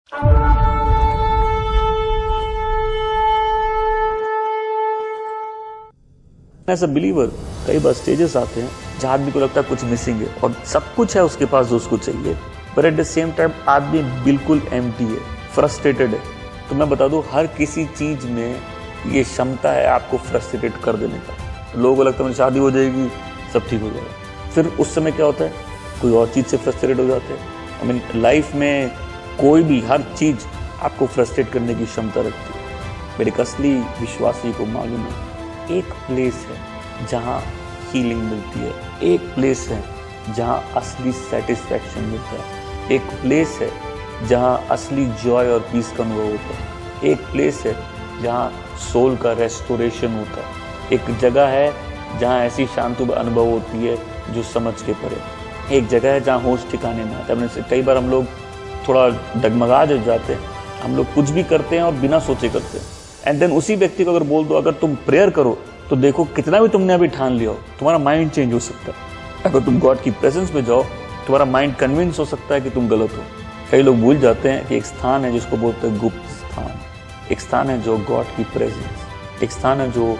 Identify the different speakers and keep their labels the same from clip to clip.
Speaker 1: As a believer कई बार stages आते हैं जहाँ आदमी को लगता है कुछ मिसिंग है और सब कुछ है उसके पास जो उसको चाहिए, पर एट द सेम टाइम आदमी बिल्कुल एम्प्टी है, फ्रस्ट्रेटेड है। तो मैं बता दूं, हर किसी चीज में ये क्षमता है आपको फ्रस्ट्रेटेड कर देने का। लोगों को लगता है मेरी शादी हो जाएगी, सब ठीक हो जाएगा, फिर उस समय क्या होता है, कोई और चीज से फ्रस्ट्रेटेड हो जाते हैं। आई मीन लाइफ में कोई भी हर चीज आपको फ्रस्ट्रेट करने की क्षमता रखती है। मेरे एक असली विश्वासी को मालूम है, एक प्लेस है जहाँ हीलिंग मिलती है, एक प्लेस है जहाँ असली सेटिस्फैक्शन मिलता है, एक प्लेस है जहाँ असली जॉय और पीस का अनुभव होता है, एक प्लेस है जहाँ सोल का रेस्टोरेशन होता है, एक जगह है जहाँ ऐसी शांति अनुभव होती है जो समझ के परे, एक जगह है जहाँ होश ठिकाने में आता है। कई बार हम लोग थोड़ा डगमगा जाते हैं, हम लोग कुछ भी करते हैं और बिना सोचे करते हैं, एंड देन उसी व्यक्ति को अगर बोल दो अगर तुम प्रेयर करो तो देखो कितना भी तुमने अभी ठान लिया हो, तुम्हारा माइंड चेंज हो सकता है। अगर तुम गॉड की प्रेजेंस में जाओ, तुम्हारा माइंड कन्विंस हो सकता है कि तुम गलत हो। कई लोग भूल जाते हैं कि एक स्थान है जिसको बोलते हैं गुप्त स्थान, एक स्थान है जो गॉड की प्रेजेंस, एक स्थान है जो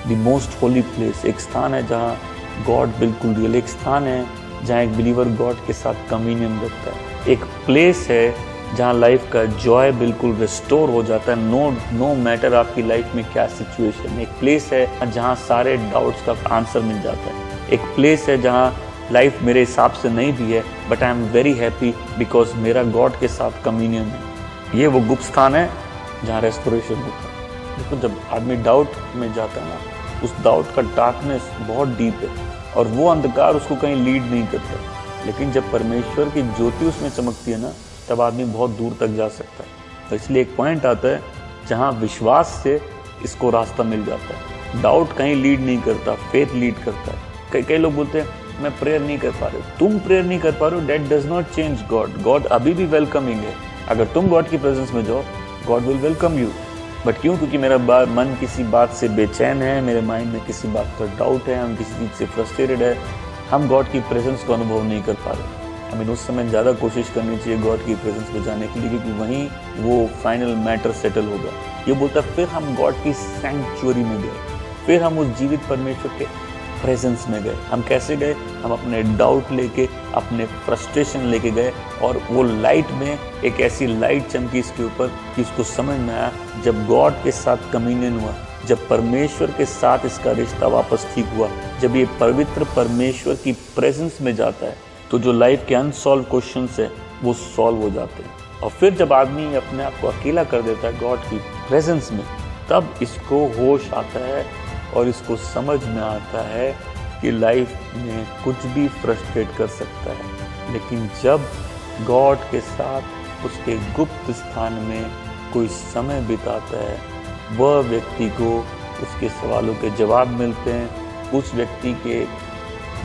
Speaker 1: द मोस्ट होली प्लेस, एक स्थान है जहाँ गॉड बिल्कुल रियल, एक स्थान है जहाँ एक बिलीवर गॉड के साथ कम्युनियन रखता है, एक प्लेस है जहाँ लाइफ का जॉय बिल्कुल रिस्टोर हो जाता है, नो मैटर आपकी लाइफ में क्या सिचुएशन। एक प्लेस है जहाँ सारे डाउट्स का आंसर मिल जाता है, एक प्लेस है जहाँ लाइफ मेरे हिसाब से नहीं भी है but I am very happy because मेरा गॉड के साथ कम्युनियन है। ये वो गुप्त स्थान है जहाँ रेस्टोरेशन होता है। देखो जब आदमी डाउट में जाता है ना, उस डाउट का डार्कनेस बहुत डीप है और वो अंधकार उसको कहीं लीड नहीं करता, लेकिन जब परमेश्वर की ज्योति उसमें चमकती है ना, तब आदमी बहुत दूर तक जा सकता है। तो इसलिए एक पॉइंट आता है जहाँ विश्वास से इसको रास्ता मिल जाता है, डाउट कहीं लीड नहीं करता, फेथ लीड करता है। कई लोग बोलते हैं मैं प्रेयर नहीं कर पा रहे, तुम प्रेयर नहीं कर पा रहे हो, that does not change God. God अभी भी वेलकमिंग है, अगर तुम गॉड की प्रेजेंस में जाओ God will welcome you. But क्यों? क्योंकि मेरा मन किसी बात से बेचैन है, मेरे माइंड में किसी बात का डाउट है, हम किसी चीज़ से फ्रस्ट्रेटेड है, हम गॉड की प्रेजेंस को अनुभव नहीं कर पा रहे। हमें उस समय ज़्यादा कोशिश करनी चाहिए गॉड की प्रेजेंस में जाने के लिए, क्योंकि वहीं वो फाइनल मैटर सेटल होगा। ये बोलता है फिर हम गॉड की सैंक्चुअरी में गए, फिर हम उस जीवित परमेश्वर के प्रेजेंस में गए। हम कैसे गए? हम अपने डाउट लेके, अपने फ्रस्ट्रेशन लेके गए, और वो लाइट में एक ऐसी लाइट चमकी इसके ऊपर कि इसको समझ में आया जब गॉड के साथ कम्युनियन हुआ, जब परमेश्वर के साथ इसका रिश्ता वापस ठीक हुआ, जब ये पवित्र परमेश्वर की प्रेजेंस में जाता है तो जो लाइफ के अनसॉल्व क्वेश्चंस है वो सॉल्व हो जाते हैं। और फिर जब आदमी अपने आप को अकेला कर देता है गॉड की प्रेजेंस में, तब इसको होश आता है और इसको समझ में आता है कि लाइफ में कुछ भी फ्रस्ट्रेट कर सकता है। लेकिन जब गॉड के साथ उसके गुप्त स्थान में कोई समय बिताता है, वह व्यक्ति को उसके सवालों के जवाब मिलते हैं, उस व्यक्ति के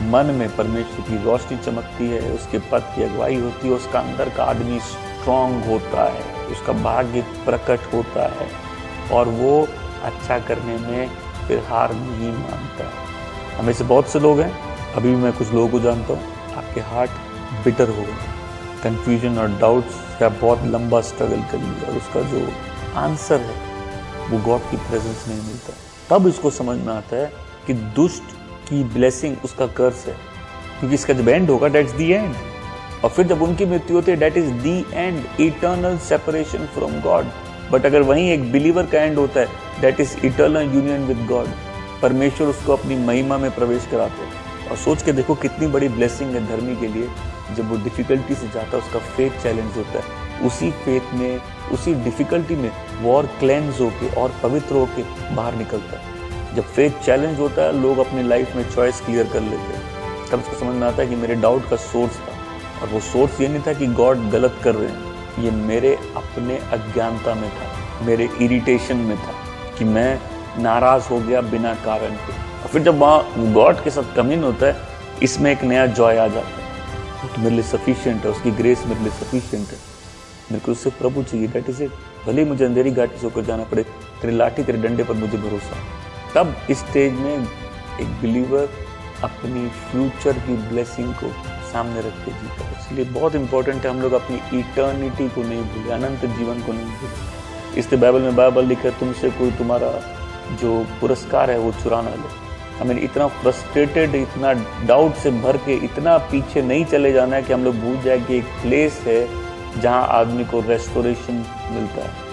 Speaker 1: मन में परमेश्वर की रोशनी चमकती है, उसके पद की अगुवाई होती है, उसका अंदर का आदमी स्ट्रांग होता है, उसका भाग्य प्रकट होता है और वो अच्छा करने में फिर हार नहीं मानता। हमें से बहुत से लोग हैं, अभी भी मैं कुछ लोगों को जानता हूँ, आपके हार्ट बिटर हो गए, कन्फ्यूजन और डाउट्स का बहुत लंबा स्ट्रगल कर लिया और उसका जो आंसर है वो गॉड की प्रेजेंस नहीं मिलता। तब इसको समझ में आता है कि दुष्ट की ब्लेसिंग उसका कर्स है, क्योंकि इसका जब एंड होगा दैट्स द एंड, और फिर जब उनकी मृत्यु होती है that is the end, eternal separation from God. But अगर वहीं एक बिलीवर का एंड होता है that is eternal union with God, परमेश्वर उसको अपनी महिमा में प्रवेश कराते हैं। और सोच के देखो कितनी बड़ी ब्लेसिंग है धर्मी के लिए, जब वो डिफिकल्टी से जाता है उसका फेथ चैलेंज होता है, उसी फेथ में, उसी डिफिकल्टी में वो और क्लेंस होके और पवित्र होके बाहर निकलता है। जब फेथ चैलेंज होता है लोग अपनी लाइफ में चॉइस क्लियर कर लेते हैं, तब उसको समझ में आता है कि मेरे डाउट का सोर्स था, और वो सोर्स ये नहीं था कि गॉड गलत कर रहे हैं, ये मेरे अपने अज्ञानता में था, मेरे इरिटेशन में था कि मैं नाराज हो गया बिना कारण के। और फिर जब वहाँ गॉड के साथ कम्युनियन होता है, इसमें एक नया जॉय आ जाता है, वो तो मेरे लिए सफिशिएंट है, उसकी ग्रेस मेरे लिए सफिशिएंट है, मेरे को उससे प्रभु चाहिए, दैट इज इट। भले मुझे अंधेरी घाटी से होकर जाना पड़े, तेरे लाठी तेरे डंडे पर मुझे भरोसा। तब इस स्टेज में एक बिलीवर अपनी फ्यूचर की ब्लेसिंग को सामने रख के जीता है। इसलिए बहुत इंपॉर्टेंट है हम लोग अपनी इटर्निटी को नहीं भूलें, अनंत जीवन को नहीं भूलें। इसलिए बाइबल लिखा है तुमसे कोई तुम्हारा जो पुरस्कार है वो चुरा ना ले। हमें इतना फ्रस्ट्रेटेड, इतना डाउट से भर के इतना पीछे नहीं चले जाना है कि हम लोग भूल जाए कि एक प्लेस है जहाँ आदमी को रेस्टोरेशन मिलता है।